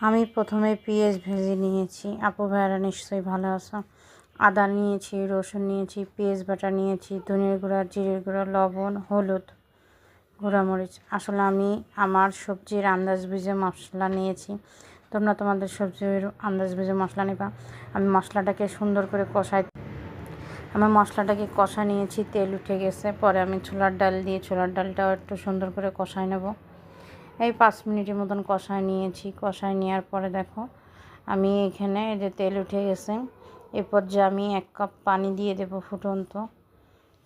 আমি প্রথমে পেঁয়াজ ভেজে নিয়েছি। আপু ভাইয়ারা নিশ্চয়ই ভালো আছো। আদা নিয়েছি, রসুন নিয়েছি, পেঁয়াজ বাটা নিয়েছি, ধনিয়ার গুঁড়া, জিরের গুঁড়া, লবণ, হলুদ, গুঁড়ামরিচ। আসলে আমি আমার সবজির আন্দাজ বুঝে মশলা নিয়েছি। তোমরা তোমাদের সবজির আন্দাজ বুঝে মশলা নেবা। আমি মশলাটাকে সুন্দর করে কষা নিয়েছি। তেল উঠে গেছে, পরে আমি ছোলার ডাল দিয়ে ছোলার ডালটাও একটু সুন্দর করে কষায় নেব। এই 5 মিনিটের মতন কষায় নিয়েছি। কষায় নেওয়ার পরে দেখো আমি এখানে যে তেল উঠে গেছে, এরপর যে আমি 1 কাপ পানি দিয়ে দেবো, ফুটন্ত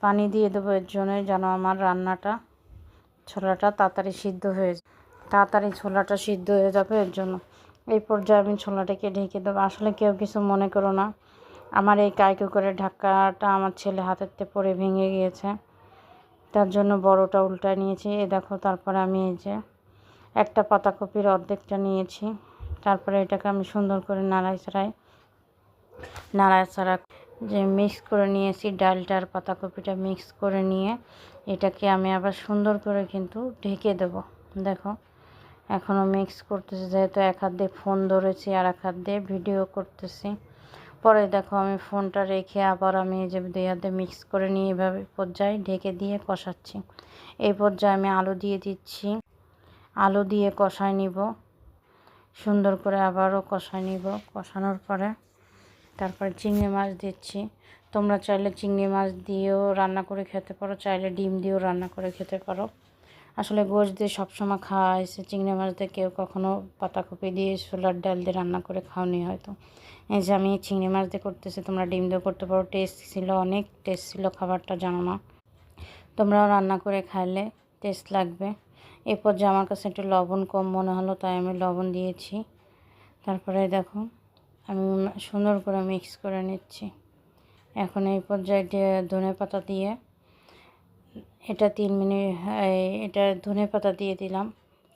পানি দিয়ে দেবো এর জন্য যেন আমার ছোলাটা তাড়াতাড়ি সিদ্ধ হয়ে যায়, ছোলাটা সিদ্ধ হয়ে যাবে এর জন্য। এই পর্যায়ে আমি ছোলাটাকে ঢেকে দেবো। আসলে কেউ কিছু মনে করো না, আমার এই কাইকো করে ঢাকাটা আমার ছেলে হাতেরতে পড়ে ভেঙে গিয়েছে, তার জন্য বড়টা উল্টায় নিয়েছি। এ দেখো, তারপরে আমি এই যে একটা পাতাকপির অর্ধেকটা নিয়েছি। তারপরে এটাকে আমি সুন্দর করে নাড়াচাড়া যে মিক্স করে নিয়েছি, ডালটার পাতাকপিটা মিক্স করে নিয়ে এটাকে আমি আবার সুন্দর করে কিন্তু ঢেকে দেব। দেখো এখনও মিক্স করতেছি, যেহেতু এক হাত দিয়ে ফোন ধরেছি আর এক হাত দিয়ে ভিডিও করতেছি। পরে দেখো আমি ফোনটা রেখে আবার আমি এই যে 2 হাতে মিক্স করে নিয়ে এভাবে পর্যায়ে ঢেকে দিয়ে কষাচ্ছি। এই পর্যায়ে আমি আলু দিয়ে দিচ্ছি। আলু দিয়ে কষায় নিব, সুন্দর করে আবারও কষায় নিব। কষানোর পরে তারপরে চিংড়ি মাছ দিচ্ছি। তোমরা চাইলে চিংড়ি মাছ দিয়েও রান্না করে খেতে পারো, চাইলে ডিম দিয়েও রান্না করে খেতে পারো। আসলে গোশ দিয়ে সবসময় খাওয়া হয়েছে, চিংড়ি মাছ দিয়ে কেউ কখনো পাতাকপি দিয়ে ছোলার ডাল দিয়ে রান্না করে খাওনি হয়তো। এই যে আমি চিংড়ি মাছ দিয়ে করতেছি, তোমরা ডিম দিয়েও করতে পারো। অনেক টেস্ট ছিল খাবারটা, জানো না? তোমরাও রান্না করে খাইলে টেস্ট লাগবে। এরপর যে আমার কাছে একটু লবণ কম মনে হলো, তাই আমি লবণ দিয়েছি। তারপরে দেখো আমি সুন্দর করে মিক্স করে নিচ্ছি। এখন এই পর্যায়ে ধনেপাতা দিয়ে এটা 3 মিনিট এটা ধনেপাতা দিয়ে দিলাম।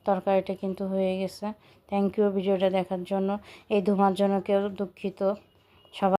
তরকারিটা কিন্তু হয়ে গেছে। থ্যাংক ইউ ভিডিওটা দেখার জন্য। এই ধোঁয়ার জন্য কেউ দুঃখিত। সবাই